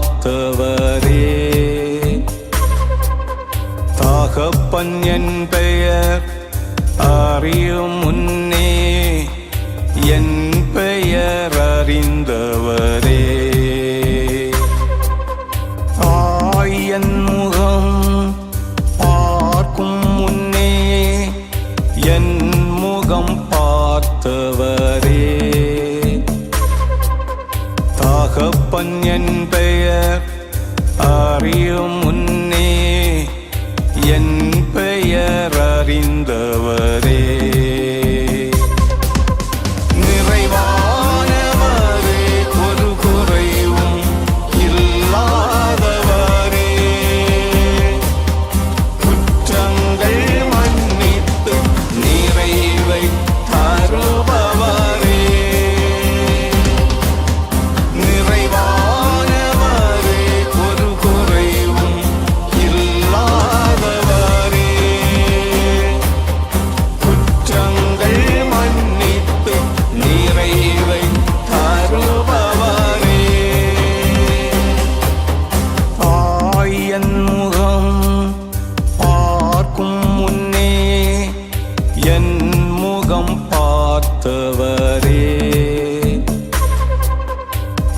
பார்த்தவரே. தகப்பன் என் பெயர் அறியும் முன்னே என் பெயர் அறிந்தவரே. என் முகம் பார்க்கும் முன்னே என் முகம் பார்த்தவரே. தகப்பன் என் பெயர் அறியும் முன்னே என் பெயர் அறிந்தவரே.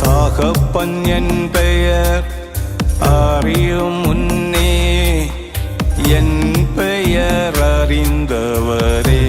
தகப்பன் என் பெயர் அறியும் முன்னே என் பெயர் அறிந்தவரே.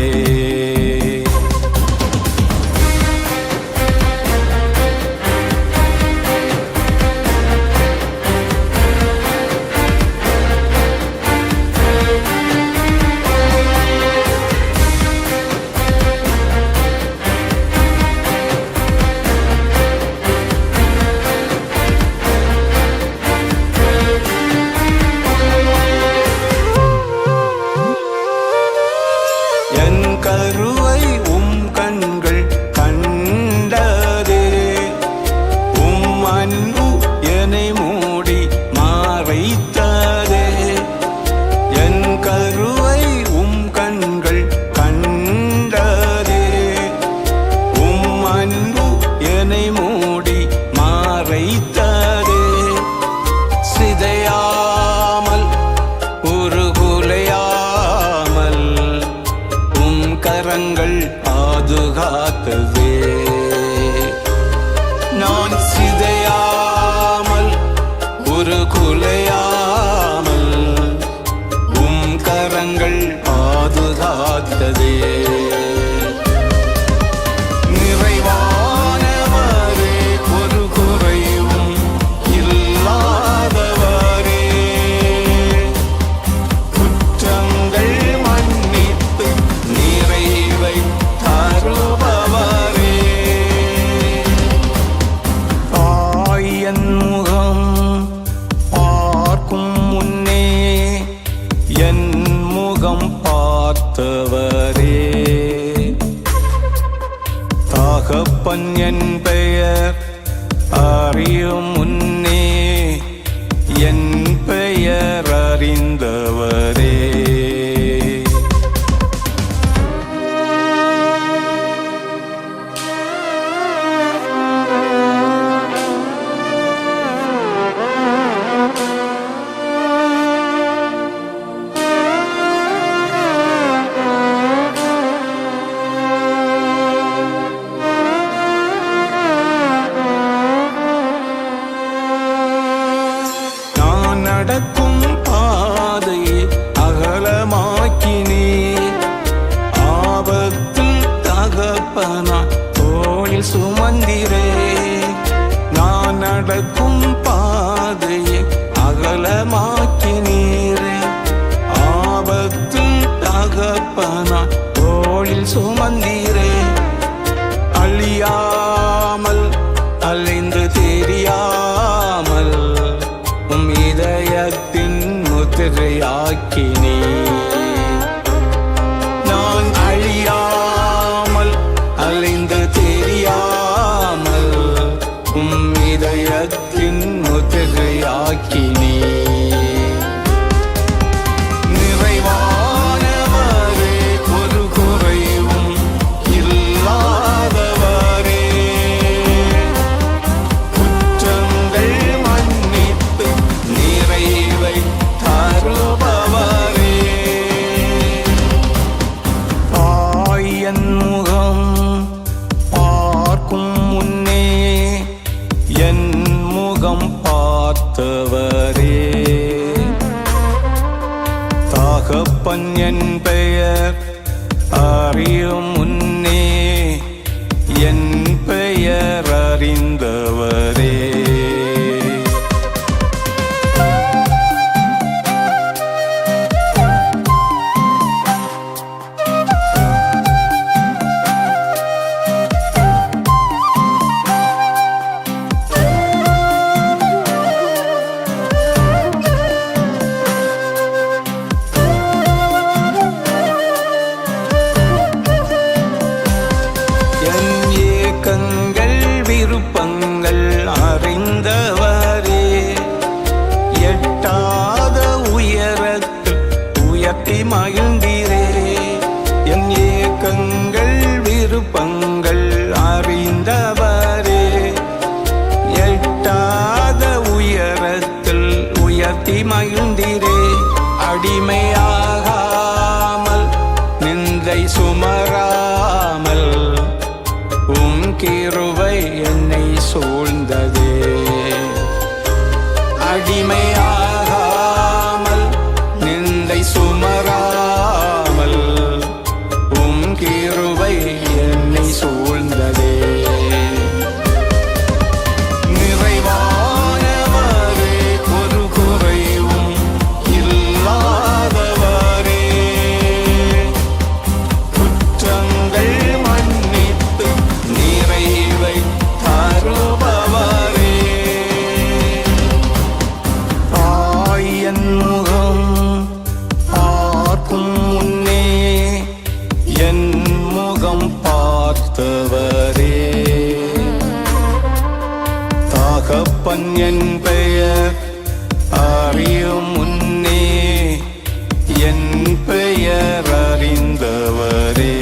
கருவை கண்கள் கண்டதே, அன்பு என்னை மூடி மறைத்ததே. என் கருவை கண்கள் கண்டதே, அன்பு என்னை மூடி மறைத்ததே. சிதையாமல் உருகுலையாமல் கரங்கள் பாதுகாத்ததே. நான் சிதையாமல் ஒரு குலையாமல் கரங்கள் பாதுகாத்ததே. நிறைவானவரே ஒரு குறைவும் இல்லாதவரே, குற்றங்கள் மன்னித்து நிறைவை தருபவரே. என் முகம் பார்க்கும் முன்னே என் முகம் பார்த்தவரே. தகப்பன் என் பெயர் அறியும் முன்னே என் பெயர் அறிந்தவரே. நடக்கும் பாதையை அகலமாக்கினே, ஆபத்தில் தகப்பனா தோளில் சுமந்திரே. நான் நடக்கும் பாதையை அகலமாக்கினீரே, ஆபத்தில் தகப்பனா தோளில் சுமந்தீரே. அழியாமல் அலைந்து தெரியாமல் இதயத்தின் முத்திரையாக்கினே. நான் அழியாமல் அலைந்து தெரியாமல் இதயத்தின் முத்திரையாக்கினே. நிறைவானவரே ஒரு குறைவும் இல்லாதவரே, குற்றங்கள் மன்னி பார்த்தவரே. தகப்பன் என் பெயர் அறியும் முன்னே என் பெயர் அறிந்தவரே. ஏக்கங்கள் விருப்பங்கள் அறிந்தவரே. எட்டாத உயரத்தில் உயர்த்தி மகிழ்ந்தீரே. என் ஏக்கங்கள் விருப்பங்கள் அறிந்தவரே. எட்டாத உயரத்தில் உயர்த்தி மகிழ்ந்தீரே. அடிமையாகாமல் நிந்தை சுமராமல் கிருபை என்னை சூழ்ந்ததே. அடிமையாகாமல் நிந்தை சுமராமல் கிருபை என்னை சூழ்ந்ததே. நிறைவானவரே, ஒரு குறைவும் இல்லாதவரே. குற்றங்கள் மன்னித்து நிறைவை தருபவரே. தாயின் முகம் பார்க்கும் முன்னே என் முகம் பார்த்தவரே. தகப்பன் என் பெயர் அறியும் முன்னே என் பெயர் அறிந்தவரே.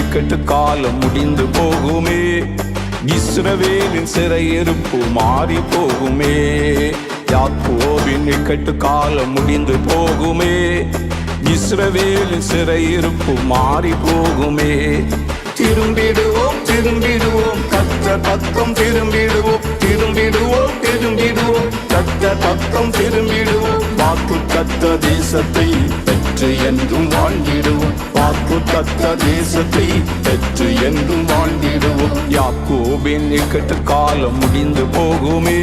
இக்கட்டு காலம் முடிந்து போகுமே. இஸ்ரவேலின் சிறையிருப்பு மாறி போகுமே. யாக்கோபின் இக்கட்டு காலம் முடிந்து போகுமே. இஸ்ரவேலின் சிறையிருப்பு மாறி போகுமே. திரும்பிடுவோம் திரும்பிடுவோம் கர்த்தர் பக்கம் திரும்பிடுவோம். திரும்பிடுவோம் திரும்பிடுவோம் கர்த்தர் பக்கம் திரும்பிடுவோம். வாக்கு தத்த தேசத்தை பெற்று என்றும் வாழ்ந்திடுவோம். வாக்கு தத்த தேசத்தை பெற்று என்றும் வாழ்ந்திடுவோம். யாக்கோபின் இக்கட்டு காலம் முடிந்து போகுமே.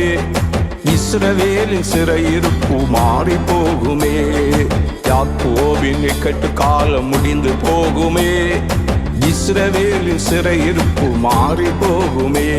இஸ்ரவேலின் சிறையிருப்பு மாறி போகுமே. யாக்கோபின் இக்கட்டு காலம் முடிந்து போகுமே. இஸ்ரவேலின் சிறையிருப்பு மாறி போகுமே.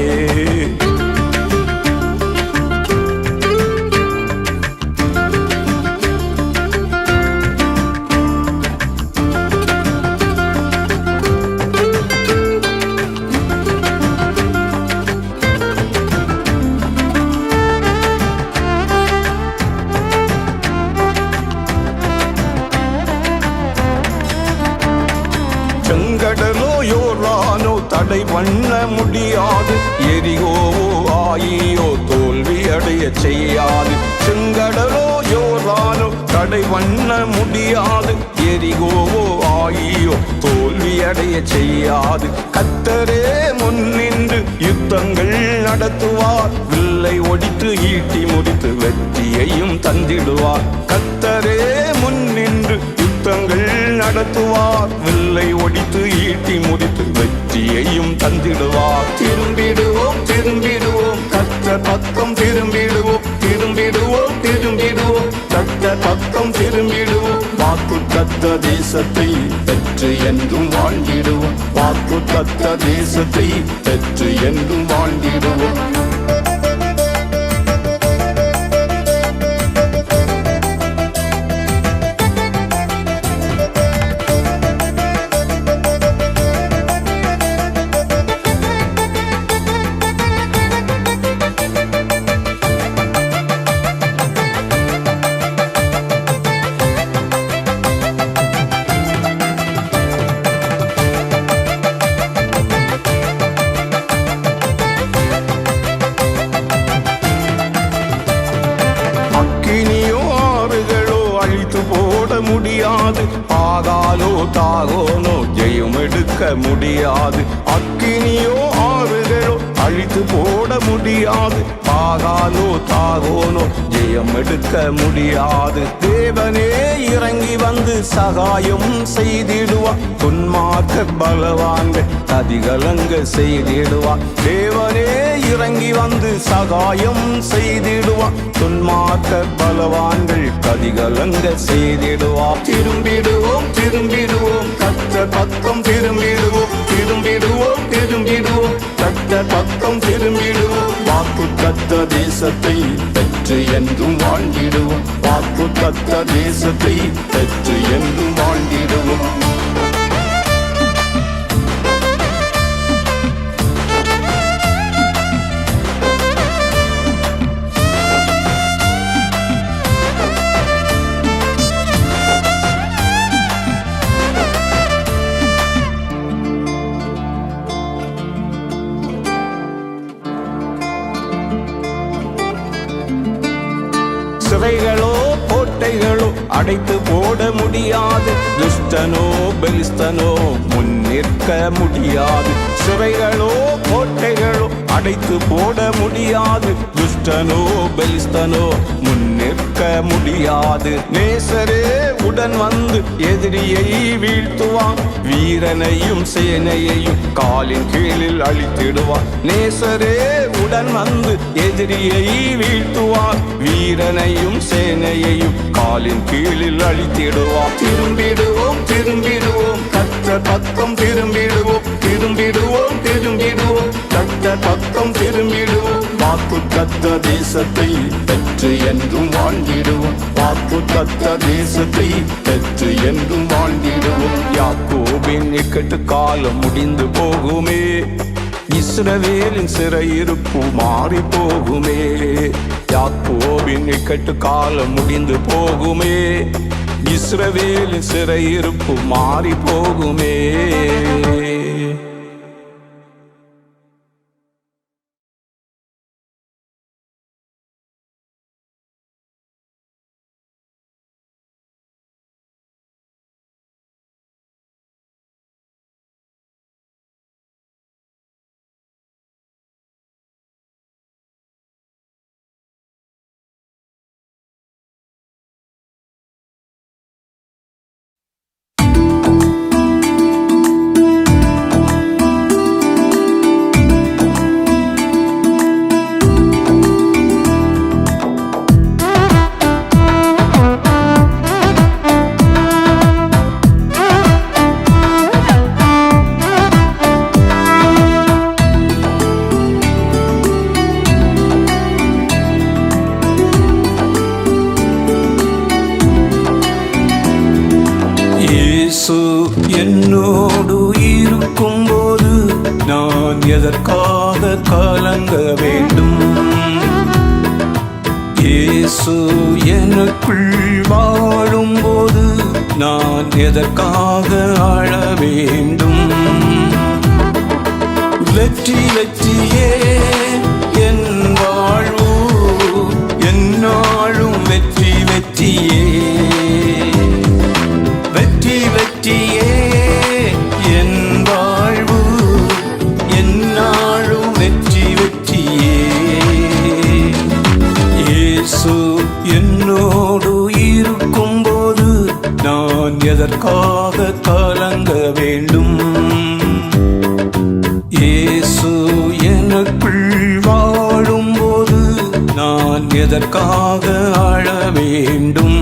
செங்கடலோ யோர்தானோ தடை பண்ண முடியாது. எரிகோவோ ஆயியோ தோல்வி அடைய செய்யாது. செங்கடலோ யோர்தானோ தடை பண்ண முடியாது. எரிகோவோ ஆயியோ தோல்வி அடைய செய்யாது. கத்த கர்த்தரே முன்னின்று யுத்தங்கள் நடத்துவார். வில்லை ஒடித்து ஈட்டி முடித்து வெற்றியையும் தந்திடுவார். கர்த்தரே முன்னின்று யுத்தங்கள் நடத்துவார். வில்லை ஒடித்து ஈட்டி முடித்து வெற்றியையும் தந்திடுவார். திரும்பிடுவோம் திரும்பிடுவோம் கர்த்தர் பக்கம் திரும்பிடுவோம். திரும்பிடுவோம் திரும்பிடுவோம் கர்த்தர் பக்கம் திரும்பிடுவோம். வாக்கு தத்த தேசத்தை பெற்று என்றும் வாழ்ந்திடுவோம். வாக்கு தத்த தேசத்தை பெற்று என்றும் வாழ்ந்திடுவோம். முடியாது ஆகாலோ தாகோனோ ஜெயம் எடுக்க முடியாது. அக்கினியோ ஆறுகளோ அழித்து போட முடியாது. பாகாலோ தாகோனோ ஜெயம் எடுக்க முடியாது. தேவனே இறங்கி வந்து சகாயம் செய்திடுவார். துன்மார்க்க பலவான்கள் அதிகலங்க செய்திடுவார். தேவனே இறங்கி வந்து சகாயம் செய்திடுவார். துன்மார்க்க பலவான்கள் கதிகலங்க செய்திடுவார். திரும்பிடுவோம் திரும்பிடுவோம் கர்த்தர் பக்கம் திரும்பிடுவோம். திரும்பிடுவோம் திரும்பிடுவோம் கர்த்தர் பக்கம் திரும்பிடுவோம். வாக்கு தத்த தேசத்தை பெற்று என்றும் வாழ்ந்திடுவோம். வாக்கு தத்த தேசத்தை பெற்று என்றும் வாழ்ந்திடுவோம். சிறைகளோ கோட்டைகளோ அடைத்து போட முடியாது. துஷ்டனோ பெலிஸ்தனோ முன்னிற்க முடியாது. சிறைகளோ கோட்டைகளோ அடைத்து போட முடியாது. துஷ்டனோ பெலிஸ்தனோ முன்னிற்க முடியாது. நேசரே உடன் வந்து எதிரியை வீழ்த்துவான். வீரனையும் சேனையையும் காலின் கீழில் அழித்திடுவான். நேசரே உடன் வந்து எதிரியை வீழ்த்துவான். வீரனையும் சேனையையும் காலின் கீழில் அழித்திடுவான். திரும்பிடுவோம் திரும்பிடுவோம் கர்த்தர் பக்கம் திரும்பிடுவோம். திரும்பிடுவோம் திரும்பிடுவோம் கர்த்தர் பக்கம் திரும்பிடுவோம். வாக்கு தத்த தேசத்தை பெற்று என்றும் வாழ்ந்திடுவோம். வாக்கு தத்த தேசத்தை பெற்று என்றும் வாழ்ந்திடுவோம். யாக்கோபின் இக்கட்டு காலம் முடிந்து போகுமே. இஸ்ரவேலின் சிறையிருப்பு மாறி போகுமே. யாக்கோபின் இக்கட்டு காலம் முடிந்து போகுமே. இஸ்ரவேலின் சிறையிருப்பு மாறி போகுமே. என்னோடு இருக்கும்போது நான் எதற்காக கலங்க வேண்டும்? இயேசு எனக்குள் வாழும்போது நான் எதற்காக அழ வேண்டும்? வெற்றி வெற்றியே என் வாழ்வு, என்னாலும் வெற்றி வெற்றியே. வெற்றி வெற்றியே என் வாழ்வு, இயேசு என்னோடு இருக்கும்போது நான் எதற்காக கலங்க வேண்டும்? இயேசு எனக்குள் வாழும்போது நான் எதற்காக அழ வேண்டும்?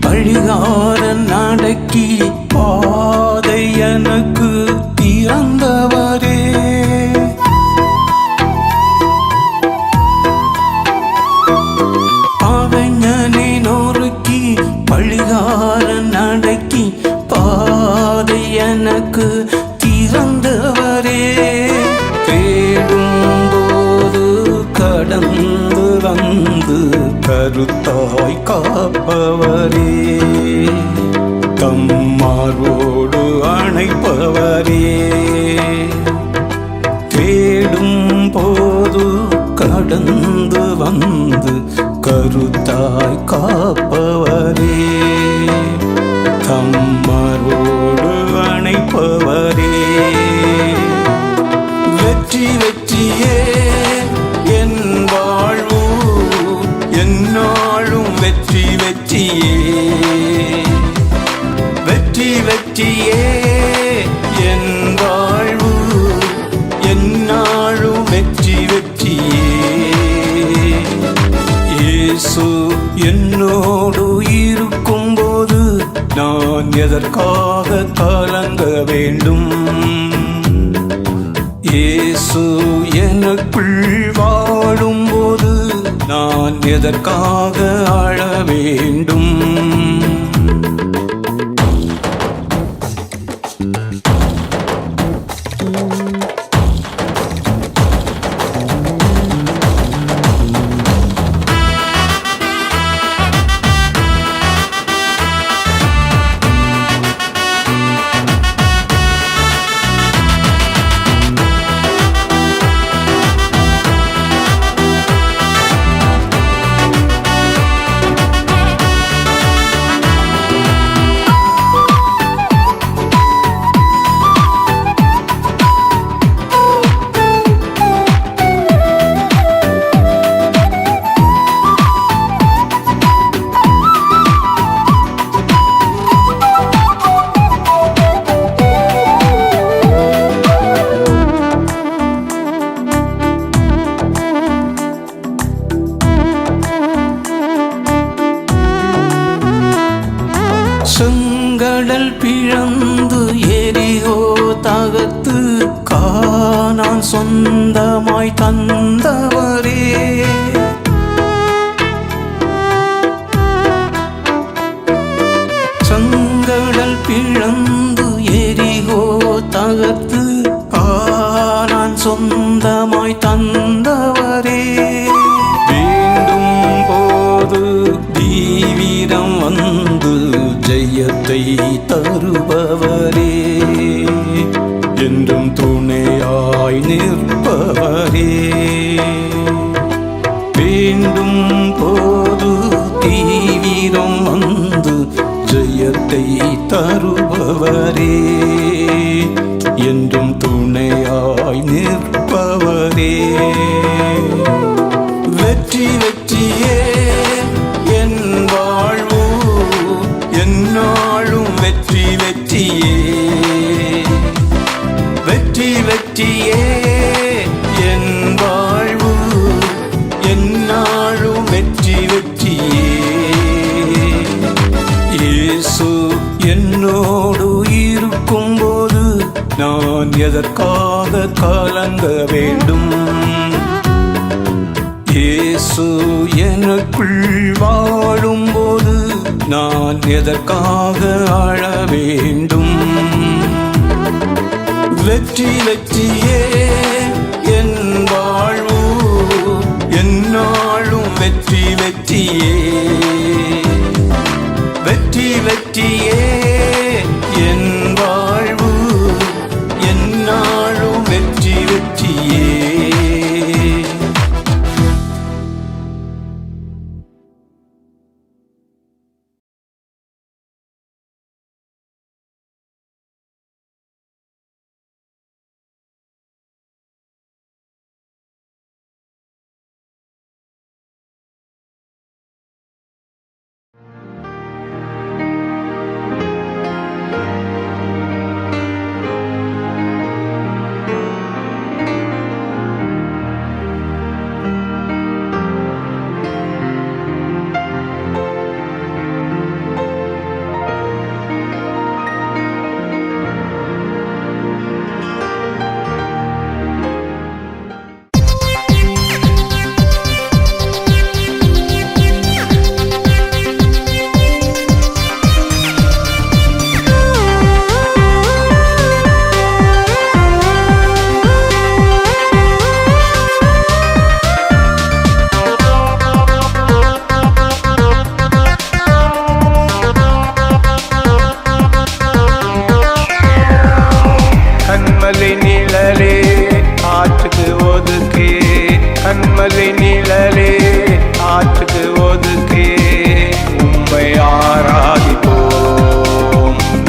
பழிகாரன் அடக்கி பாதை எனக்கு திறந்தவரே, பகைஞனை நொறுக்கி பழிகாரன் அடக்கி பாதை எனக்கு திறந்தவரே, தேடும்போது கடந்து வந்து கருத்தாய் காப்பவரே, தம்மார்வோடு அணைப்பவரே, தேடும் போது கடந்து வந்து கருத்தாய் காப்பவரே, தம்மார்வோடு அணைப்பவரே, வெற்றி வெற்றியே என் வாழ்வு, என்னாலும் வெற்றி வெற்றியே, வெற்றி வெற்றியே என் வாழ்வு, என்னாலும் வெற்றி வெற்றியே. இயேசு என்னோடு இருக்கும்போது நான் எதற்காக கலங்க வேண்டும்? இயேசு எனக்குள் வாழும்போது நான் எதற்காக அழ வேண்டும்? செங்கடல் பிளந்து எரிகோ தகர்த்து கானான் சொந்தமாய் தந்தவரே, செங்கடல் பிளந்து எரிகோ தகர்த்து கானான் சொந்தமாய் தந்தவரே, வேண்டும் போது தீவிரம் வந்து ஜெயத்தை தருபவரே, என்றும் துணையாய் நிற்பவரே, வேண்டும் போது தீவிரம் வந்து ஜெயத்தை தருபவரே, என்றும் துணையாய் நிற்பவரே, வெற்றி வெற்றியே என் வாழ்வு, என்னாலும் வெற்றி வெற்றியே, வெற்றி வெற்றியே என் வாழ்வு, என்னாலும் வெற்றி வெற்றியே. இயேசு என்னோடு இருக்கும்போது நான் எதற்காக கலங்க வேண்டும்? இயேசு எனக்குள் வாழும் கொள்ளும்போது நான் எதற்காக ஆழ வேண்டும்? வெற்றி வெற்றியே என் வாழ்வு, என்னாலும் வெற்றி வெற்றியே. வெற்றி வெற்றியே என் வாழ்வு, என்னாலும் வெற்றி வெற்றியே. கண்மலை நிழலே ஆற்றுக்கு ஒதுக்கே, கண்மலை நிழலே ஆற்றுக்கு ஒதுக்கே. உம்மை ஆராதிப்போம்,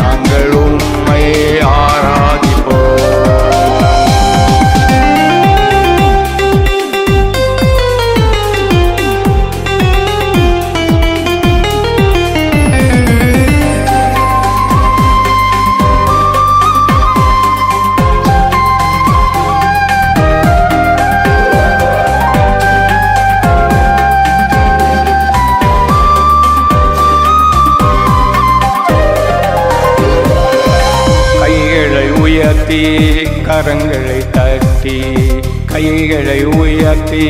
நாங்கள் உம்மை ஆராதிப்போம். உயர்த்தி கரங்களை தட்டி, கைகளை உயர்த்தி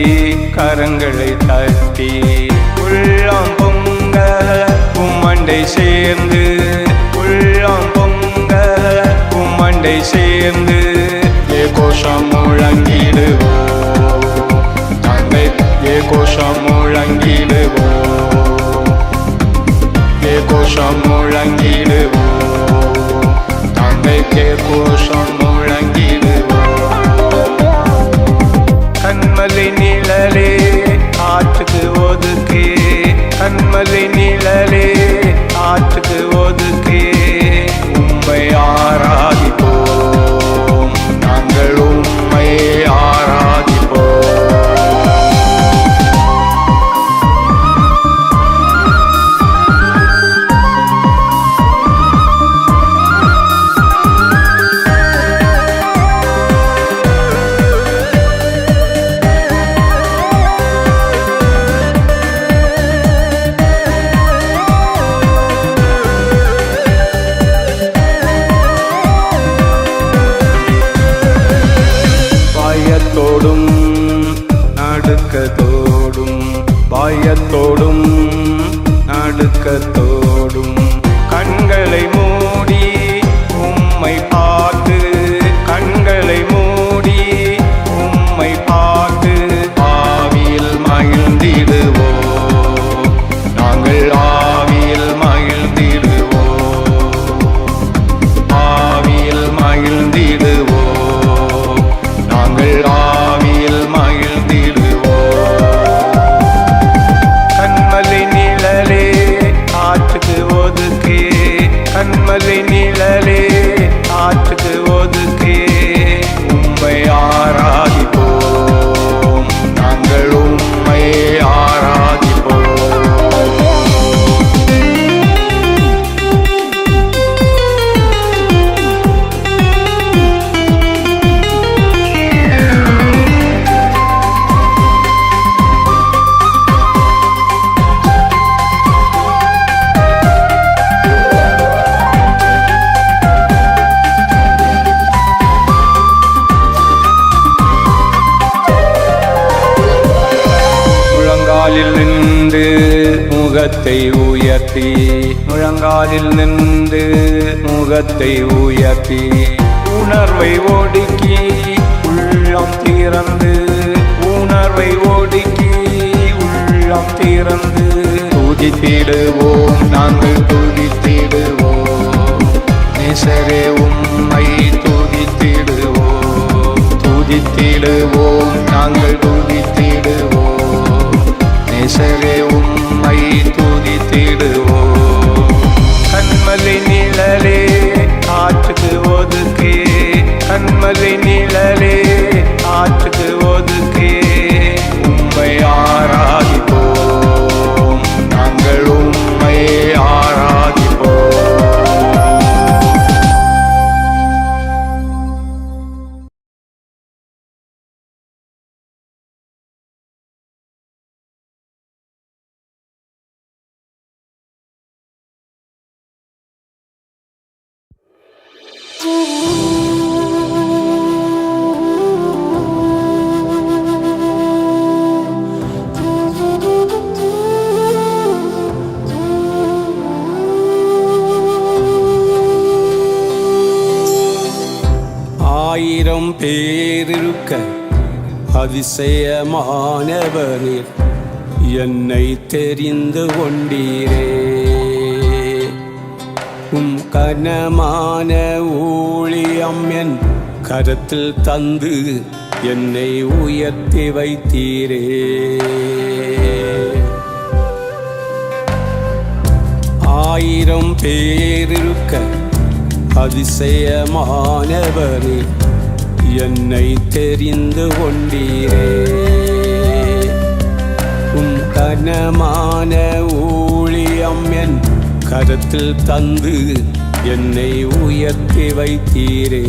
கரங்களை தட்டி, உள்ளம் பொங்க உம்மண்டை சேர்ந்து, உள்ளம் பொங்க உம்மண்டை சேர்ந்து கோஷம் முழங்கிடுவோம், நாங்கள் கோஷம் முழங்கிடுவோம், கோஷம் முழங்கிடுவோம், கோஷம் முழங்கிடுவோம். கண்மலை நிழலே ஆற்றுக்கு ஒதுக்கே, கண்மலை நிழலே ஆற்றுக்கு ஒதுக்கே. உம்மை ஆராதிப்போம், நாங்கள் உம்மை ஆராதிப்போம். பயத்தோடும் நடுக்கத்தோடும், பயத்தோடும் நடுக்கத்தோடும், கண்களை மூடி உம்மை பார்த்து, கண்களை மூடி உம்மை பார்த்து ஆவியில் மகிழ்ந்திடுவோம், நாங்கள் ஆவியில் மகிழ்ந்திடுவோம், ஆவியில் மகிழ்ந்திடுவோம், நாங்கள் ஆவியில் மகிழ்ந்திடுவோம். கண்மலை நிழலே ஆற்று உள்ளத்தை உயர்த்தி முழங்காலில் நின்று முகத்தை உயர்த்தி உணர்வை ஒடுக்கி உள்ளம் திறந்து உணர்வை ஒடுக்கி உள்ளம் திறந்து துதித்திடுவோம் நாங்கள் துதித்திடுவோம் நேசரே உம்மை துதித்திடுவோம் துதித்திடுவோம் நாங்கள் துதித்திடுவோம் நேசரே உம்மை துதித்திடுவோம் கண்மலை நிழலே ஆற்றுக்கு ஒதுக்கே கண்மலை நிழலே ஆற்றுக்கு ஒதுக்கே உம்மை ஆராதிப்போம் நாங்கள் உம்மை ஆராதிப்போம். ஆயிரம் பேரிருக்க அதிசயமானவனீர் என்னை தெரிந்து கொண்டீரே உம் கனமான ஊழியம் என் கரத்தில் தந்து என்னை உயர்த்தி வைத்தீரே ஆயிரம் பேரிருக்க அதிசயமானவனே என்னை தெரிந்து கொண்டீரே உம் கனமான ஊழியம் என் கரத்தில் தந்து என்னை உயர்த்தி வைத்தீரே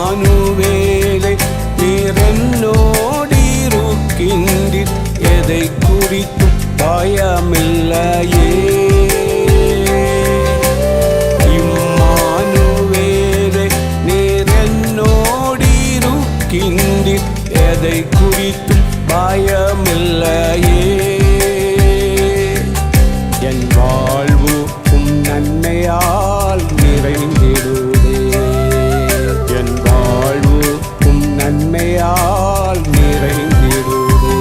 இம்மானுவேலை நீர் என்னோடிருக்கின்றீர் எதை குறித்து பயமில்லையே இம்மானுவேலே நீர் என்னோடிருக்கின்றீர் எதை குறித்து பயமில்லையே என் வாழ்வு உம் நன்மையால் நிறைந்திடுதே என் வாழ்வு உம் நன்மையால் நிறைந்திடுதே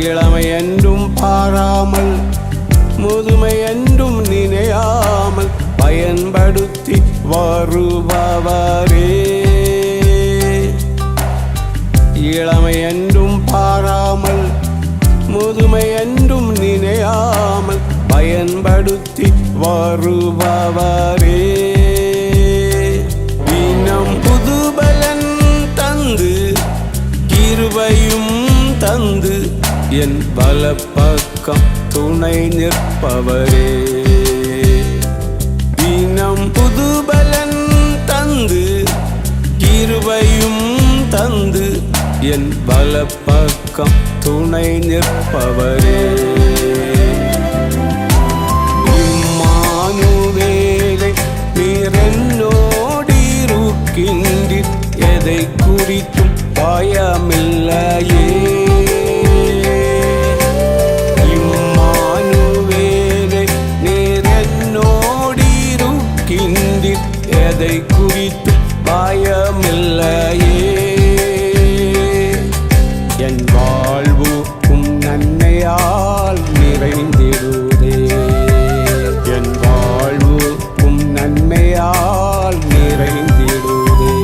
இளமையென்றும் பாராமல் முதுமை என்றும் நினையாமல் பயன்படுத்தி வருபவரே இளமையென்றும் பாராமல் முதுமை என்றும் நினையாமல் பயன்படுத்தி வருபவரே தினம் புதுபலன் தந்து கிருபையும் தந்து என் பலப்பக்கம் துணை நிற்பவரே தினம் புதுபலன் தந்து கிருபையும் தந்து என் பலப்பக்கம் துணை நிற்பவரே இம்மானுவேலை நீர் என்னோடிருக்கின்றீர் எதை குறித்தும் பயமில்லையே எதை குறித்து பயமில்லையே என் வாழ்வு உம் நன்மையால் நிறைந்திடுதே என் வாழ்வு உம் நன்மையால் நிறைந்திடுதே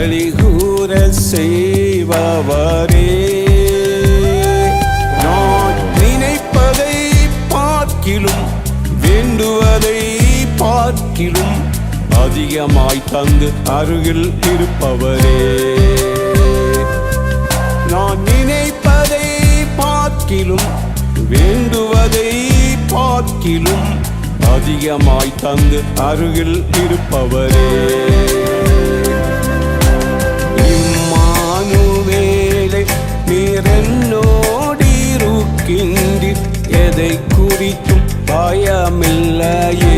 களிகூர செய்பவரே. நான் நினைப்பதை பார்க்கிலும் வேண்டுவதை பார்க்கிலும் அதிகமாய் தந்து அருகில் இருப்பவரே. நான் நினைப்பதை பார்க்கிலும் வேண்டுவதை பார்க்கிலும் அதிகமாய் தந்து அருகில் இருப்பவரே. இம்மானுவேலை நீர் என்னோடிருக்கின்றீர், எதை குறித்தும் பயமில்லையே.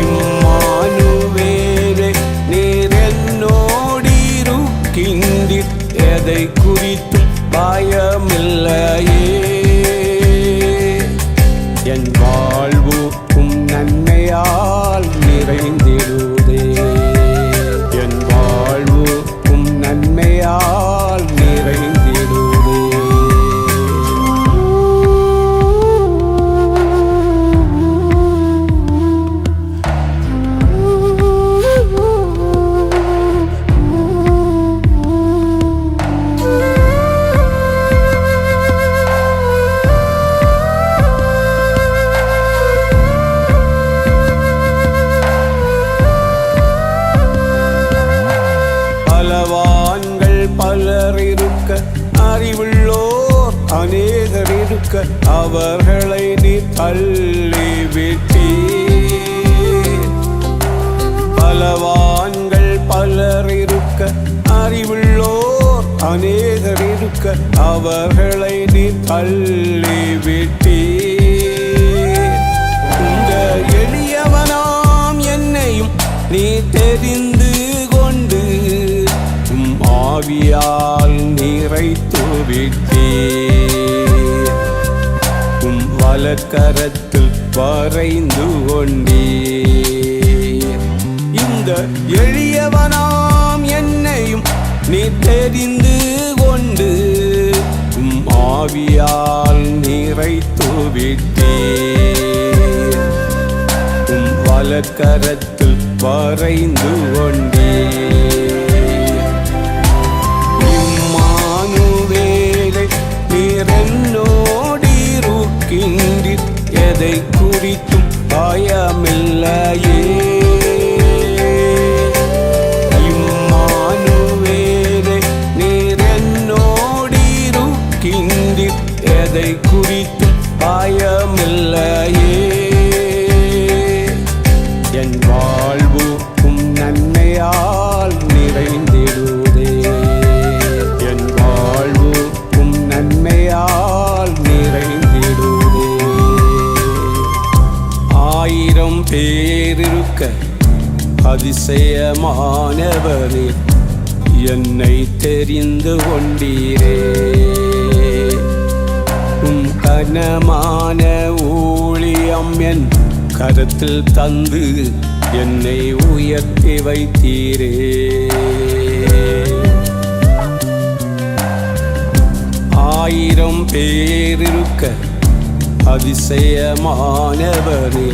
இம்மானுவேலை நீர் என்னோடிருக்கின்றீர், எதை குறித்தும் பயமில்லையே. என் வாழ்வு நன்மையால் நிறைந்திடுதே. என் வாழ்வு நன்மையால் நிறைந்திடுதே. பலவான்கள் பலர் இருக்க, அறிவுள்ளோர் அநேகர் இருக்க, அவர்களை நீ தள்ளிவிட்டீர். பலவான்கள் பலர் இருக்க, அறிவுள்ளோர் அநேகர் இருக்க, அவர்களை நீ தள்ளிவிட்டீர். இந்த எளியவனாம் என்னையும் நீ தெரிந்து கொண்டு ஆவியால் நிறைத்து விட்டீர். வலக்கரத்தில் வரைந்து கொண்டீர். இந்த எளியவனாம் என்னையும் நீ தெரிந்து கொண்டு ஆவியால் நிறைத்து விட்டீர். வலக்கரத்தில் வரைந்து கொண்டீர். என்னோடிருக்கின்றீர், எதை குறித்தும் பயமில்லையே. இம்மானுவேலே நீர் என்னோடிருக்கின்றீர், எதை குறித்தும் பயமில்லையே. என் வாழ்வு நன்மையால் நிறைந்திடுதே. என் வாழ்வு நன்மையால் நிறைந்திடுதே. 1000 பேரிருக்க அதிசயமானவரே, என்னை தெரிந்து கொண்டீரே. கனமான ஊழியம் என் கரத்தில் தந்து என்னை உயர்த்தி வைத்தீரே. 1000 பேரிருக்க அதிசயமானவரே,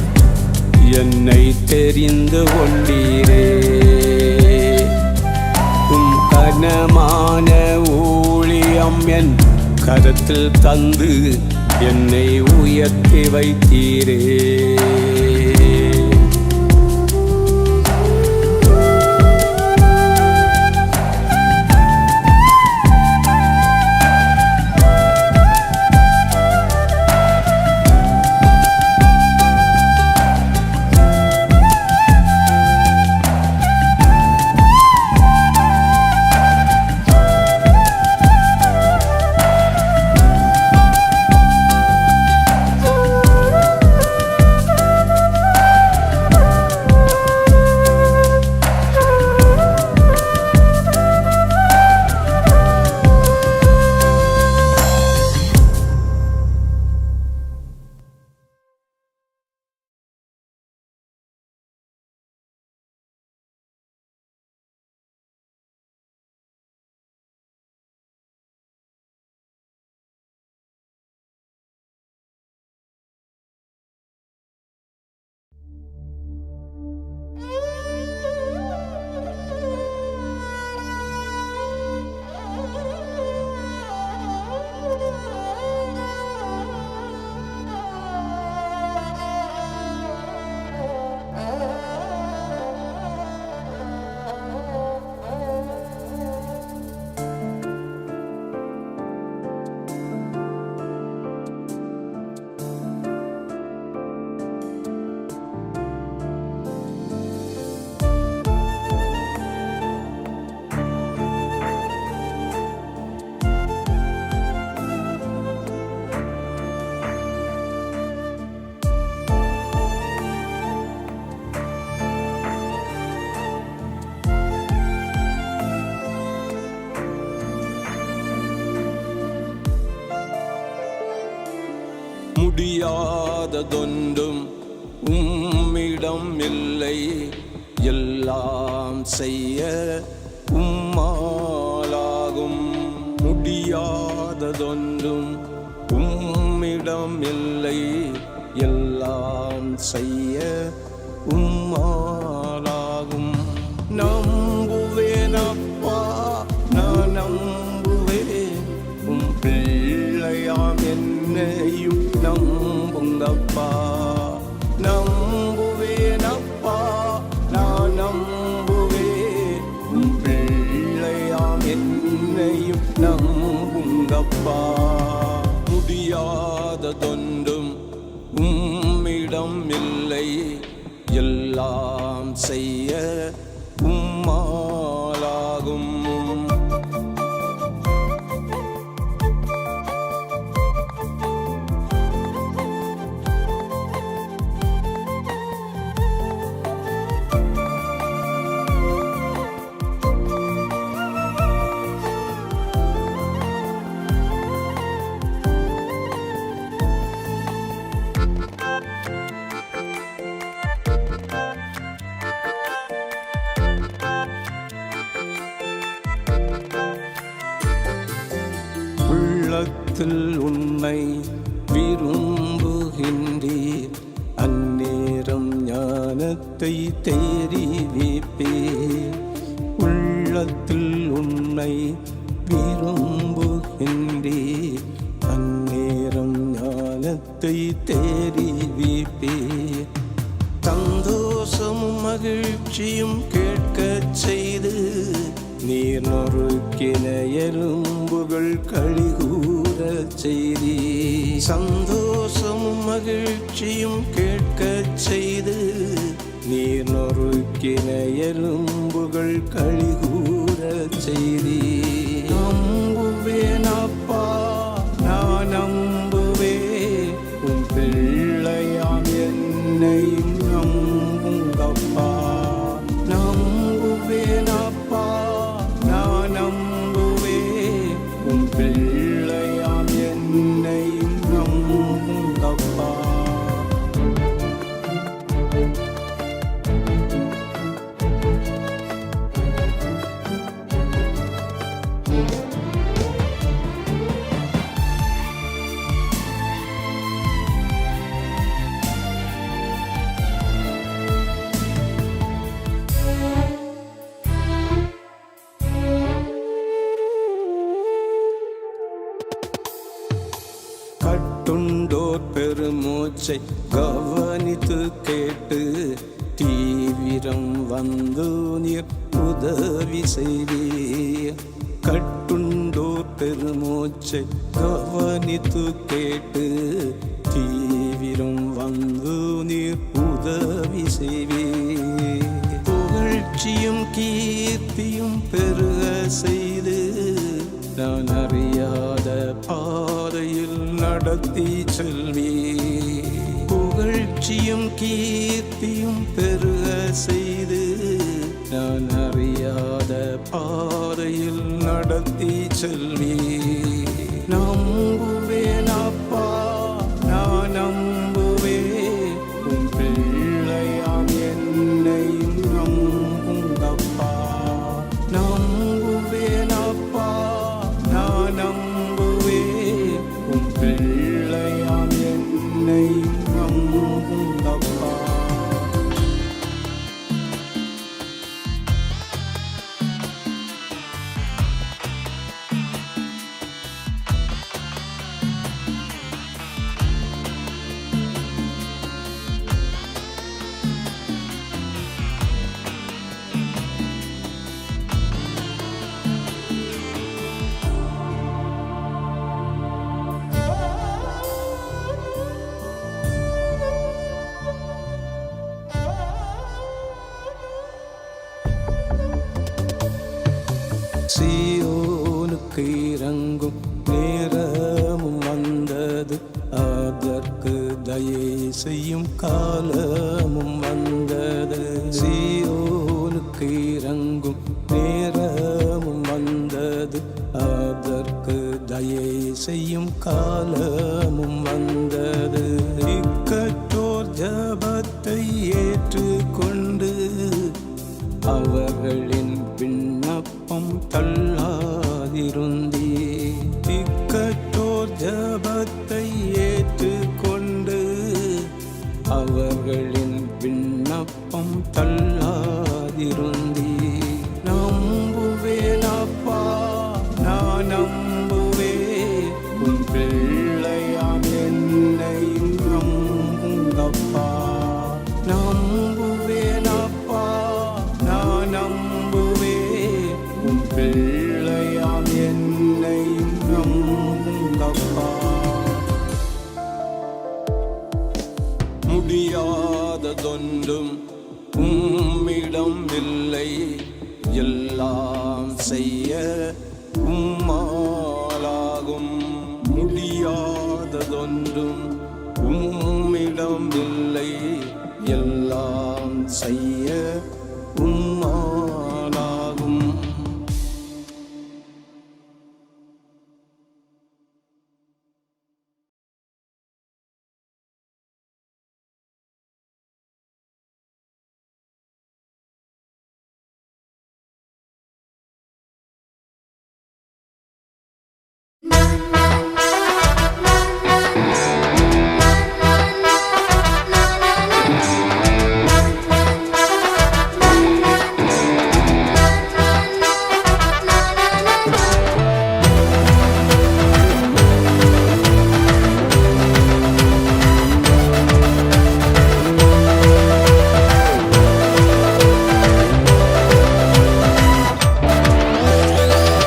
என்னை தெரிந்து கொண்டீரே. கனமான ஊழியம் என் கரத்தில் தந்து என்னை உயர்த்தி வைத்தீரே. முடியாததொன்றும் உம்மிடம் இல்லை, எல்லாம் செய்ய உம்மாலாகும். முடியாததொன்றும் உம்மிடம் இல்லை, எல்லாம் செய்ய உம்மாலாகும். நம்புவேன் அப்பா, நான் நம்புவேன், உம் பிள்ளையாம் என்னையும் நம்புங்கப்பா. நம்புவேன் அப்பா, நான் நம்புவேன், உம் பிள்ளையாம் என்னையும் நம்புங்கப்பா. முடியாததொன்றும் உம்மிடம் இல்லை, எல்லாம் செய்ய உம்மாலாகும். உள்ளத்தில் உன்னை விரும்புகின்றீர், அந்நேரம் ஞானத்தை தெரிவிப்பீர். உள்ளத்தில் உன்னை விரும்புகின்றீர், அந்நேரம் ஞானத்தை தெரிவிப்பீர். சந்தோஷமும் மகிழ்ச்சியும் கேட்கச் செய்து நீர் நொறுக்கின எலும்புகள் களிகூரச் செய்தி. சந்தோஷமும் மகிழ்ச்சியும் கேட்கச் செய்து நீர் நொறுக்கின எலும்புகள் களிகூரச் செய்தி. நம்புவேன் அப்பா, நான் நம்புவேன், உம் பிள்ளையாம் என்னையும் நம்புங்கப்பா. நம்புவேன் அப்பா, நான் நம்புவேன், உம் பிள்ளையாம் என்னையும் நம்புங்கப்பா. கட்டுண்டோர் பெருமூச்சை கவனித்து கேட்டு தீவிரம் வந்து நீர் உதவி செய்வீர். கட்டுண்டோர் பெருமூச்சை கவனித்து கேட்டு தீவிரம் வந்து நீர் உதவி செய்வீர். புகழ்ச்சியும் கீர்த்தியும் பெருக செய்து நான் அறியாத பாதையில் நடத்தி செல்வீர். புகழ்ச்சியும் கீர்த்தியும் பெருக செய்து நான் அறியாத பாதையில் நடத்தி செல்வீர். நம்புவேன் அப்பா, நான் நம்புவேன், உம் பிள்ளையாம் என்னையும் நம்புங்கப்பா. நம்புவேன் அப்பா, நான் நம்புவேன், உம் பிள்ளையாம் என்னையும் நம்புங்கப்பா. சீயோனுக்கு இறங்கும் நேரமும் வந்தது, அதற்கு தயை செய்யும் காலமும் வந்தது. சீயோனுக்கு இறங்கும் நேரமும் வந்தது, அதற்கு தயை செய்யும் காலமும் வந்தது. இக்கற்றோர் ஜபத்தை ஏற்றுக்கொண்டு அவர்களின் விண்ணப்பம் தள்ளாதிருந்தே. இக்கற்றோர் ஜபத்தை ஏற்றுக்கொண்டு அவர்களின் விண்ணப்பம் தள்ளாதிருந்தே. நம்புவேன் அப்பா, நான் நம்புவேன், உன் பிள்ளையாம் என்னையும் நம்புங்கப்பா. நம்புவேன் அப்பா, நான் நம்புவேன், உன் பிள்ளையாம் என்னையும் நம்புங்கப்பா. முடியாததொன்றும் உம்மிடம் இல்லை, எல்லாம் செய்ய உம்மாலாகும். முடியாததொன்றும் உம்மிடம் இல்லை, எல்லாம் செய்ய உம்மாலாகும்.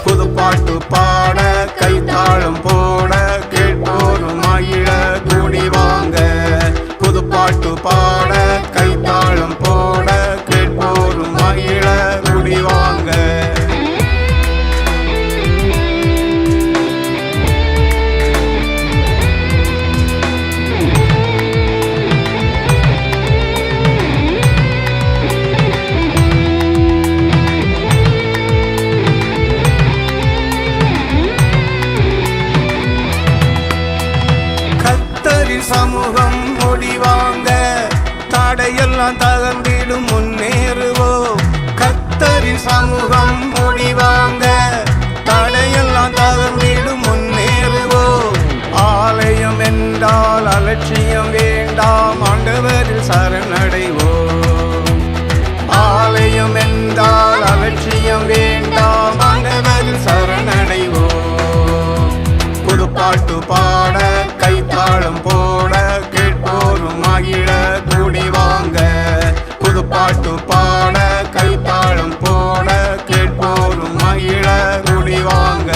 புதுப்பாட்டு பாட கைத்தாளம் போட கேட்போரும் மகிழ கூடி வாங்க. புதுப்பாட்டு பாட கைத்தாளம் போட கேட்போரும் மகிழ கூடி வாங்க. சமூகம் முடிவாங்க, தடையெல்லாம் தகர்ந்திடும் முன்னேறுவோம். கர்த்தரின் சமூகம் முடிவாங்க, தடையெல்லாம் தகர்ந்திடும் முன்னேறுவோம். ஆலயம் என்றால் அலட்சியம் வேண்டாம், ஆண்டவரில் சரணடைவோம். ஆலயம் என்றால் அலட்சியம் வேண்டாம், ஆண்டவரில் சரணடைவோம். புதுப்பாட்டு பாட கைத்தாளம் போட கேட்போரும் மகிழ கூடி வாங்க. புதுப்பாட்டு பாட கைத்தாளம் போட கேட்போரும் மகிழ கூடி வாங்க.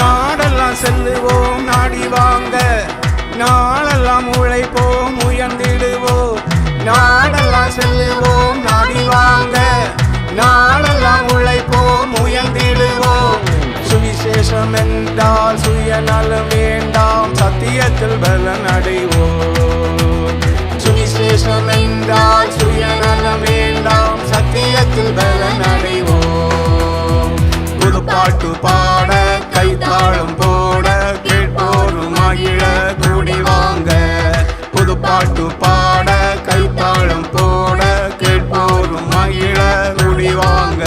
நாடெல்லாம் செல்லுவோம் நாடி வாங்க, நாளெல்லாம் உழைப்போம் உயர்ந்திடுவோம். நாடெல்லாம் செல்லுவோம் நாடி வாங்க, நாளெல்லாம் உழைப்போம் உயர்ந்திடுவோம். சுவிசேஷம் என்றால் சுயநலம் வேண்டாம், சத்தியத்தில் பலன் அடைவோம். சுவிசேஷம் என்றால் சுயநலம் வேண்டாம், சத்தியத்தில் பலன் அடைவோம். புதுப்பாட்டு பாட கைத்தாளம் போட கேட்போரும் மகிழ கூடி வாங்க. புதுப்பாட்டு பாட கைத்தாளம் போட கேட்போரும் மகிழ கூடி வாங்க.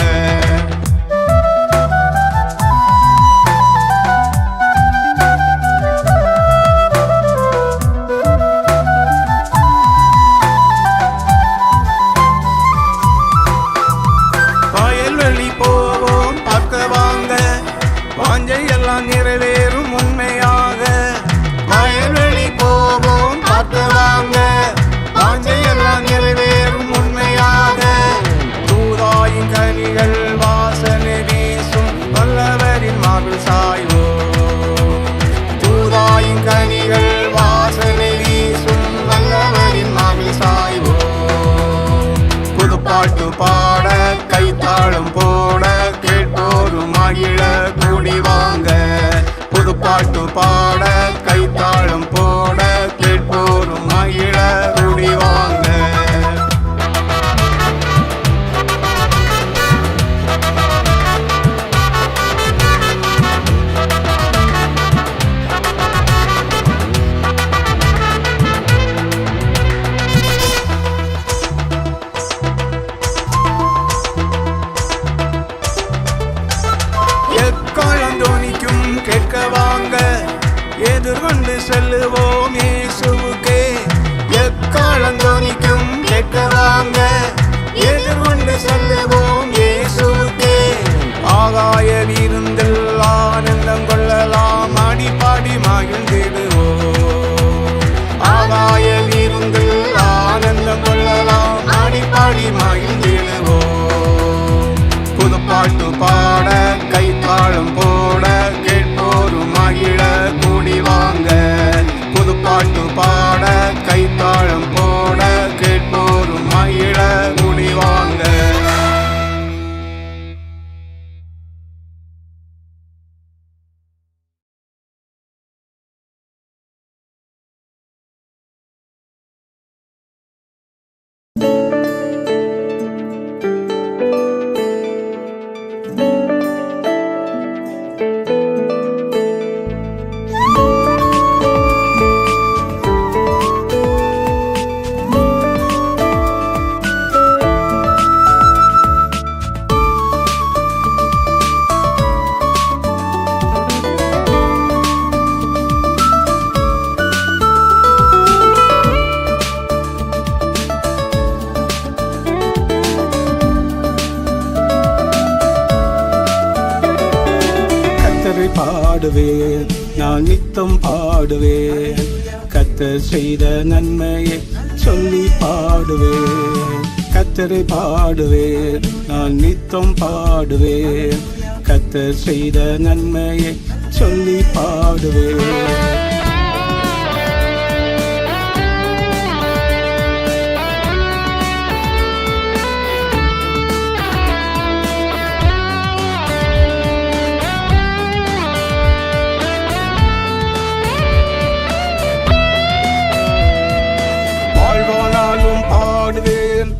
வாங்க எதிர்கொண்டு செல்லுவோம் இயேசுவுக்கே எக்காலந்தோனிக்கும் கேட்க வாங்க எதிர்கொண்டு செல்லுவோம் இயேசுவுக்கே ஆகாய விருந்தில் ஆனந்தம் கொள்ளலாம் ஆடி பாடி மகிழ்ந்திடுவோம் ஆகாய விருந்தில் ஆனந்தம் கொள்ளலாம் ஆடி பாடி மகிழ்ந்திடுவோம் புதுப்பாட்டு பாட கைத்தாளம் போட கேட்போரும் மகிழ கூடி வாங்க புதுப்பாட்டு பாட கைத்தாளம் போட கேட்போரும் மகிழ கூடி வாங்க பாடுவேன் நான் நித்தம் பாடுவேன் கர்த்தர் செய்த நன்மையை சொல்லி பாடுவேன் கர்த்தரை பாடுவேன் நான் நித்தம் பாடுவேன் கர்த்தர் செய்த நன்மையை சொல்லி பாடுவேன்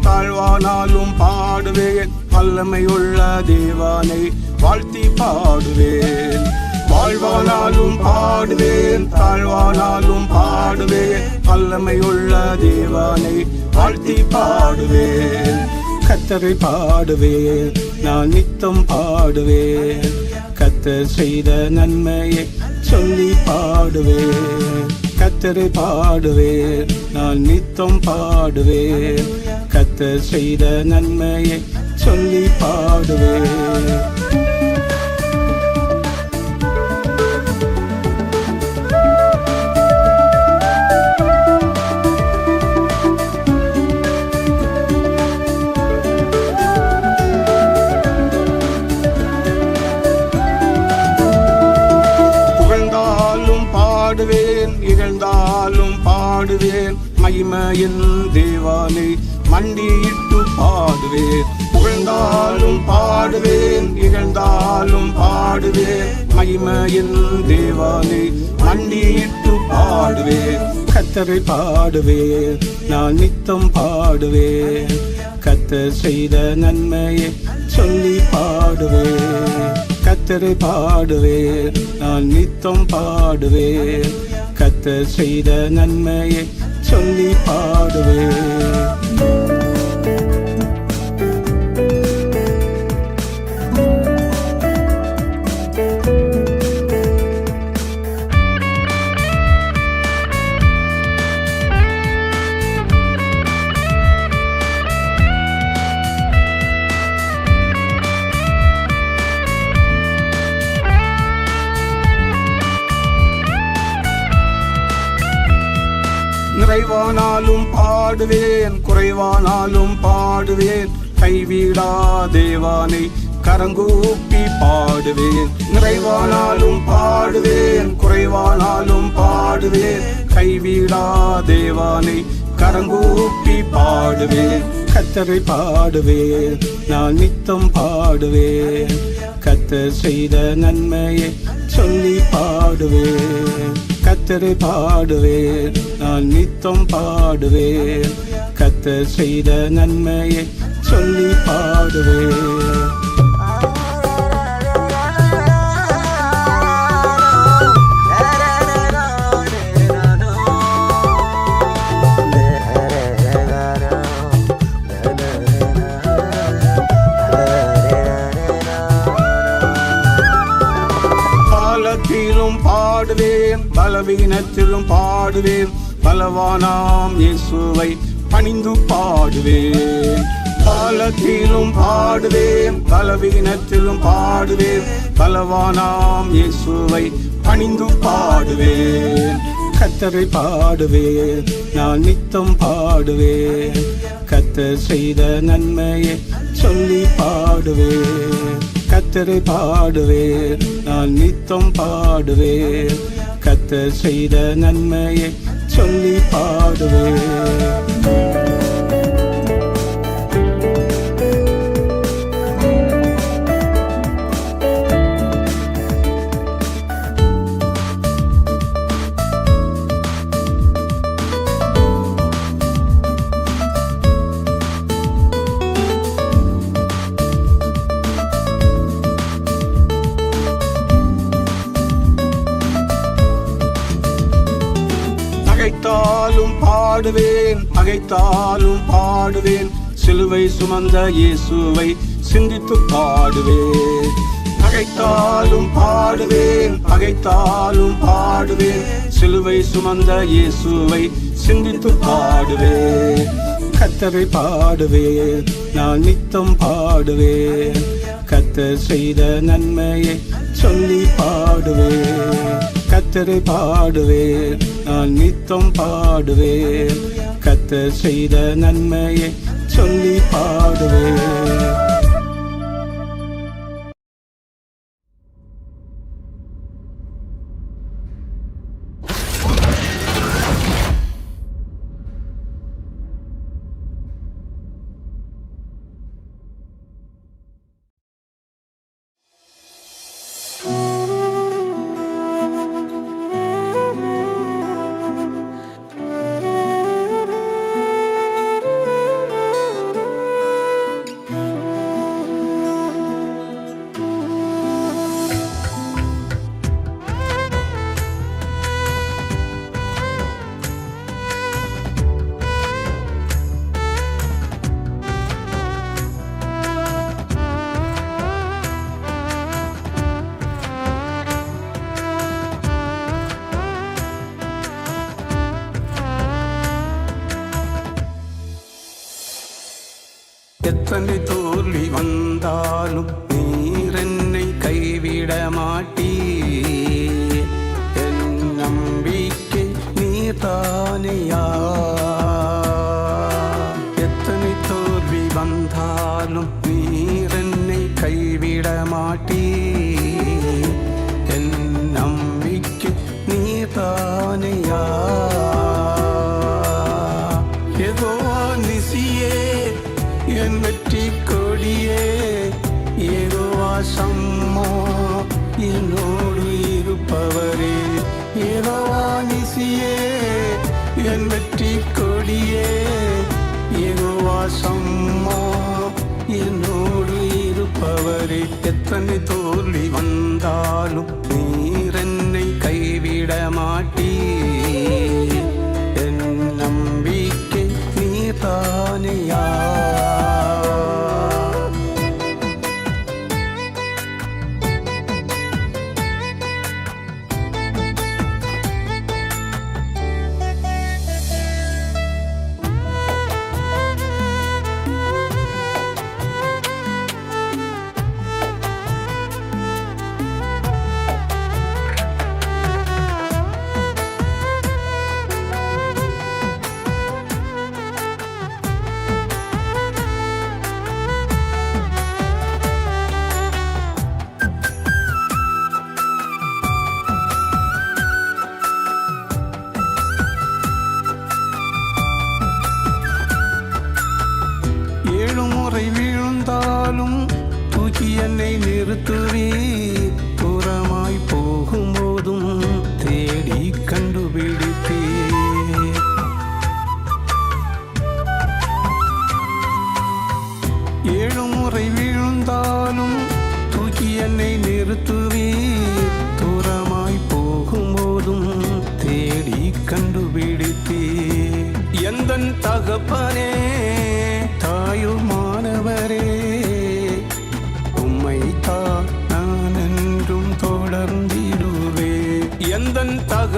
தாழ்வானாலும் பாடுவேன் வல்லமையுள்ள தேவனை வாழ்த்தி பாடுவேன் வாழ்வானாலும் பாடுவேன் தாழ்வானாலும் பாடுவேன் வல்லமையுள்ள தேவனை வாழ்த்தி பாடுவேன் கர்த்தரை பாடுவேன் நான் நித்தம் பாடுவேன் கர்த்தர் செய்த நன்மையை சொல்லி பாடுவேன் கர்த்தரை பாடுவேன் நான் நித்தம் பாடுவேன் கர்த்தர் செய்த நன்மையை சொல்லி பாடுவேன் பாடுவேன் இகழ்ந்தாலும் பாடுவேன் மகிமையின் தேவனை மண்டியிட்டு பாடுவேன் புகழ்ந்தாலும் பாடுவேன் இகழ்ந்தாலும் பாடுவேன் மகிமையின் தேவனை மண்டியிட்டு பாடுவேன் கர்த்தரை பாடுவேன் நான் நித்தம் பாடுவேன் கர்த்தர் செய்த நன்மையை சொல்லி பாடுவேன் கர்த்தரை பாடுவேன் நான் நித்தம் பாடுவேன் கர்த்தர் செய்த நன்மையை சொல்லி பாடுவேன் நிறைவானாலும் பாடுவேன் குறைவானாலும் பாடுவேன் கைவிடா தேவனை கரங்கூப்பி பாடுவேன் நிறைவானாலும் பாடுவேன் குறைவானாலும் பாடுவேன் கைவிடா தேவனை கரங்கூப்பி பாடுவேன் கர்த்தரை பாடுவேன் நான் நித்தம் பாடுவேன் கர்த்தர் செய்த நன்மையை சொல்லி பாடுவேன் கர்த்தரை பாடுவேன் நான் நித்தம் பாடுவேன் கர்த்தர் செய்த நன்மையை சொல்லி பாடுவேன் பாலத்திலும் பாடுவேன், பலவீனத்திலும் பாடுவேன், பலவானாம் இயேசுவை பணிந்து பாடுவேன். பாலத்திலும் பாடுவேன், பலவீனத்திலும் பாடுவேன், பலவானாம் இயேசுவை பணிந்து பாடுவேன். கர்த்தரை பாடுவேன், நான் நித்தம் பாடுவேன், கர்த்தர் செய்த நன்மையை சொல்லி பாடுவேன். கர்த்தரை பாடுவேன், நான் நித்தம் பாடுவேன், கர்த்தர் செய்த நன்மையை சொல்லி பாடுவேன். பகைத்தாலும் பாடுவேன், பகைத்தாலும் பாடுவேன், சிலுவை சுமந்த இயேசுவை சிந்தித்து பாடுவேன். பகைத்தாலும் பாடுவேன், பகைத்தாலும் பாடுவேன், சிலுவை சுமந்த இயேசுவை சிந்தித்து பாடுவேன். கர்த்தரை பாடுவேன், நான் நித்தம் பாடுவேன், கர்த்தர் செய்த நன்மையை சொல்லி பாடுவேன். கர்த்தரை பாடுவேன், நான் நித்தம் பாடுவேன், கர்த்தர் செய்த நன்மையை சொல்லி பாடுவேன். எத்தனை தோல்வி வந்தாலும் நீர் என்னை கைவிட மாட்டீர், என் நம்பிக்கை நீர் தானையா. எத்தனை தோல்வி வந்தாலும் நீர் என்னை கைவிட மாட்டீர், என் நம்பிக்கை நீர் தானையா. யெகோவா நிசியே என் வெற்றி கொடியே, யெகோவா சம்மா என்னோடு இருப்பவரே. யெகோவா நிசியே என் வெற்றி கொடியே, யெகோவா சம்மா என்னோடு இருப்பவரே. எத்தனை தோல்வி வந்தாலும் நீர் என்னை கைவிட மாட்டீர், என் நம்பிக்கை நீர் தானையா.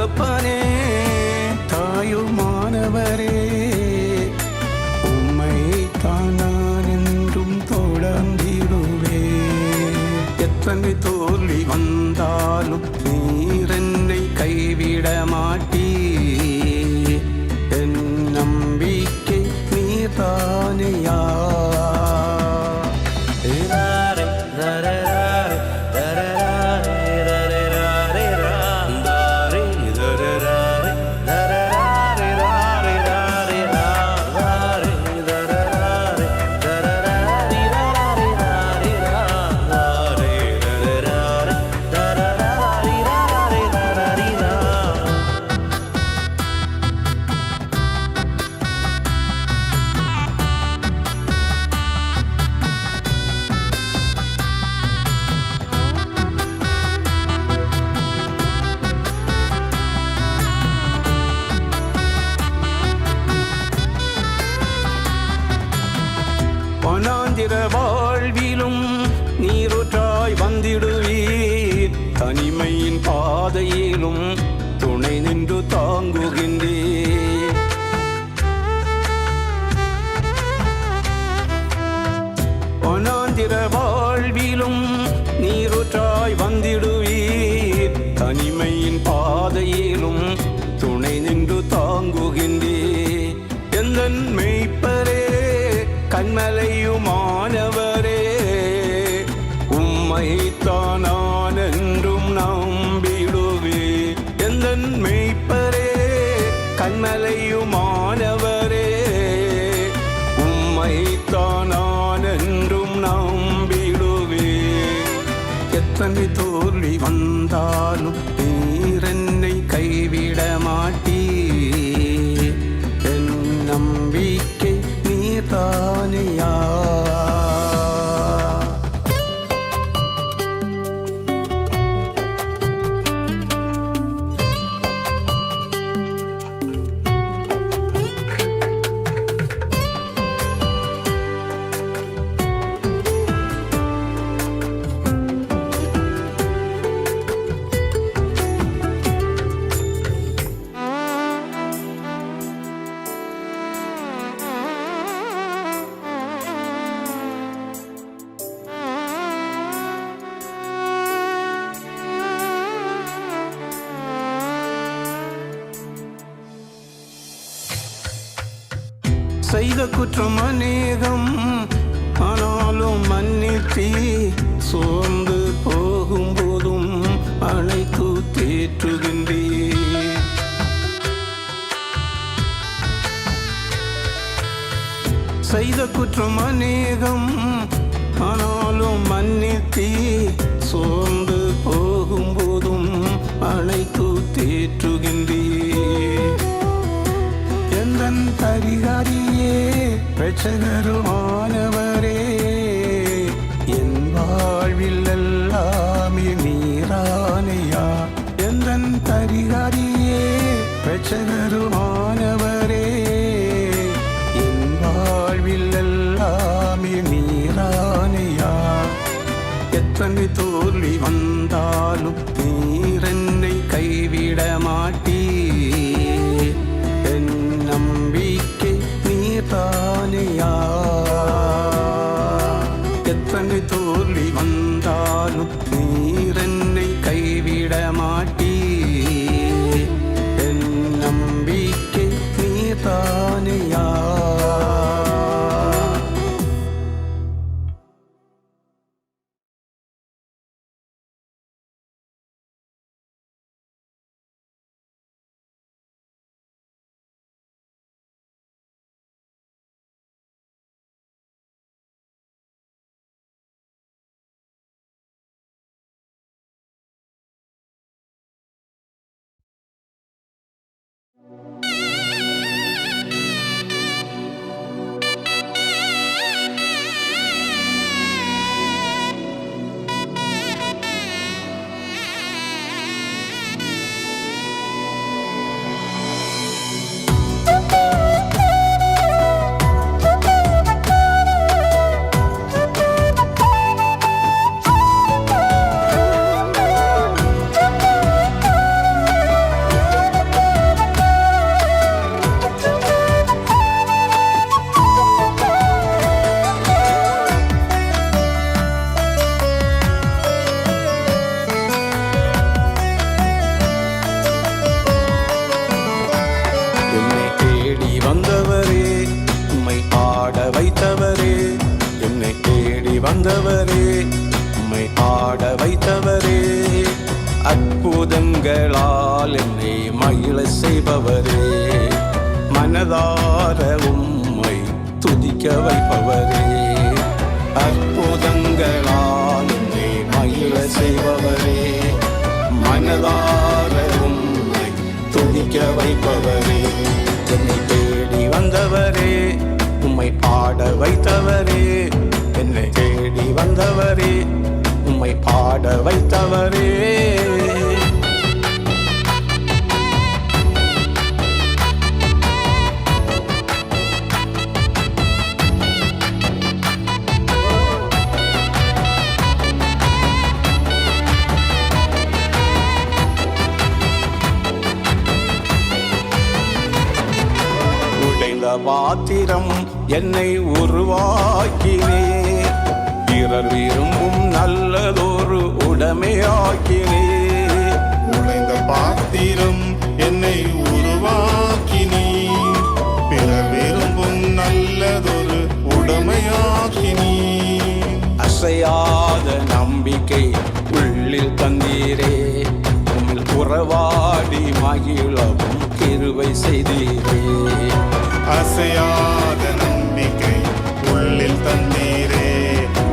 தகப்பனே தாயுமானவரே, உம்மை தான் நான் என்றும் தொடர்ந்திடுவே. எத்தனை தோல்வி வந்தாலும் நீர் என்னை கைவிட மாட்டீ. என் நம்பிக்கை நீர் தானையா. வனாந்திர வாழ்விலும் நீரூற்றாய் வந்திடுவீர். தனிமையின் பாதையிலும் துணை நின்று தாங்குகின்றீர். வனாந்திர வாழ்விலும் நீரூற்றாய் வந்திடுவீர். தனிமையின் பாதையிலும் துணை நின்று தாங்குகின்றீர். எந்தன் மெய்ப்பரே கண்மலையுமானவரே, உம்மைத்தான் நான் என்றும் நம்பிடுவே. எந்தன் மெய்ப்பரே கண்மலையுமானவரே, உம்மைத்தான் நான் என்றும் நம்பிடுவே. எத்தனை தோல்வி வந்தாலும் நீர் என்னை கைவிட மாட்டீ. என் நம்பிக்கை நீர் தானையா. செய்த குற்றம் அநேகம், ஆனாலும் மன்னித்தீ. சோர்ந்து போகும்போதும் அழைத்து தேற்றுகின்றீ. செய்த குற்றம் அநேகம், ஆனாலும் மன்னித்தீ. சோர்ந்து போகும்போதும் அழைத்து தேற்றுகின்றீ. எந்தன் பரிகாரியே இரட்சகருமானவரே, என் வாழ்வில் எல்லாமே நீரானையா. எந்தன் பரிகாரியே இரட்சகருமானவரே, என் வாழ்வில் எல்லாமே நீரானையா. எத்தனை தோல்வி வந்தாலும் நீர் என்னை கைவிட மாட்டீ. என் நம்பிக்கை நீர் தானையா. எத்தனை தோல்வி வந்தாலும் நீர் என்னை கைவிட மாட்டீ. என் நம்பிக்கை நீர் தானையா. வைத்தவரே, என்னை தேடி வந்தவரே, உம்மை ஆட வைத்தவரே, அற்புதங்களால் என்னை மகிழ செய்பவரே, மனதார உம்மை துதிக்க வைப்பவரே, அற்புதங்களால் என்னை மகிழ செய்பவரே, மனதார உம்மை துதிக்க வைப்பவரே, என்னை தேடி வந்தவரே, உம்மை பாட வைத்தவரே, என்னை தேடி வந்தவரே, உம்மை பாட வைத்தவரே. உடைந்த பாத்திரம் என்னை உருவாக்கினே, பிறர் விரும்பும் நல்லதொரு உடமையாக்கினே. உடைந்த பாத்திரம் என்னை உருவாக்கினீ, பிறர் விரும்பும் நல்லதொரு உடமையாக்கினீ. அசையாத நம்பிக்கை உள்ளில் தந்தீரே, உம்மில் உறவாடி மகிழவும் கிருபை செய்தீரே. அசையாத நம்பிக்கை உள்ளில் தந்தீரே,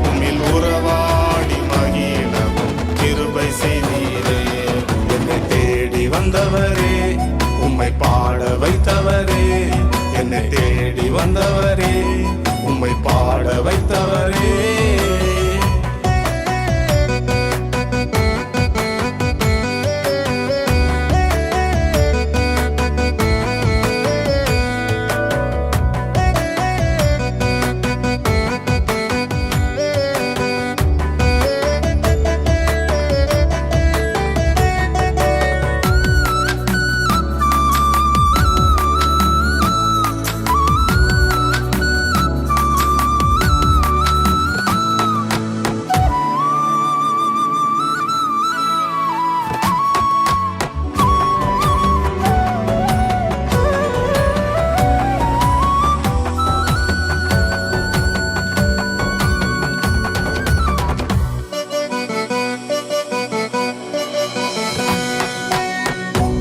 உம்மில் உறவாடி மகிழவும் கிருபை செய்தீரே. என்னை தேடி வந்தவரே, உம்மை பாட வைத்தவரே, என்னை தேடி வந்தவரே, உம்மை பாட வைத்தவரே.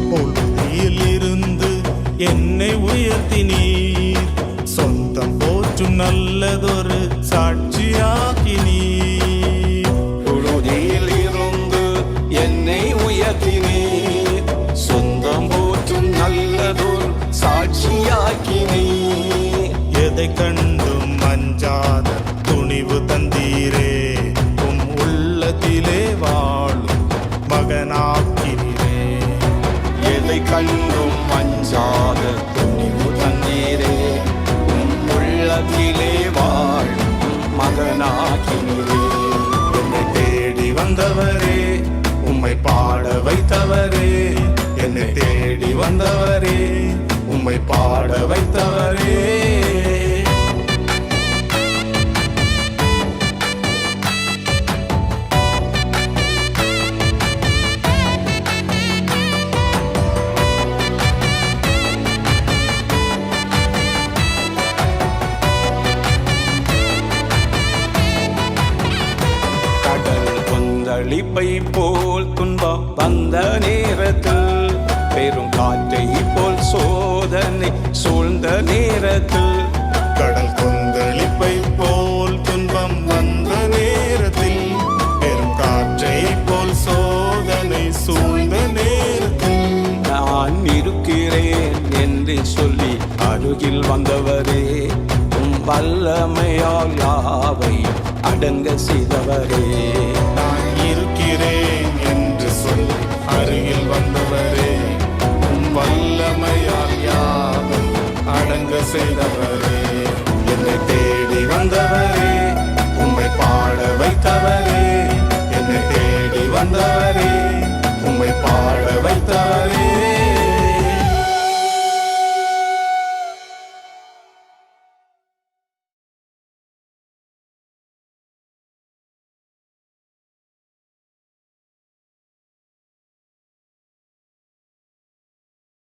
பொழுதில் இருந்து என்னை உயர்த்தினீர், சொந்தம் போற்றும் நல்லதொரு சாட்சியாக்கினீர். புழுதியில் இருந்து என்னை உயர்த்தினீர், சொந்தம் போற்றும் நல்லதொரு சாட்சியாக்கினீர். எதை கண்டும் அஞ்சாத துணிவு தந்தீரே, உம் உள்ளத்திலே வாழும் மகனாக்கினீரே. எதை கண்டும் அஞ்சாத துணிவு தந்தீரே, உம் உள்ளத்திலே வாழும் மகனாகினீரே. என்னை தேடி வந்தவரே, உம்மை பாட வைத்தவரே, என்னை தேடி வந்தவரே, உம்மை பாட வைத்தவரே. கடல் கொந்தளிப்பை போல் துன்பம் வந்த நேரத்தில், பெரும் காற்றை போல் சோதனை சூழ்ந்த நேரத்தில், கடல் கொந்தளிப்பை போல் துன்பம் வந்த நேரத்தில், பெரும் காற்றை போல் சோதனை சூழ்ந்த நேரத்தில், நான் இருக்கிறேன் என்று சொல்லி அருகில் வந்தவரே, உம் வல்லமையால் யாவையும் அடங்க செய்தவரே. நான் இருக்கிறேன் என்று சொல்லி அருகில் வந்தவரே, உம் வல்லமையால் யாவும் அடங்க செய்தவரே.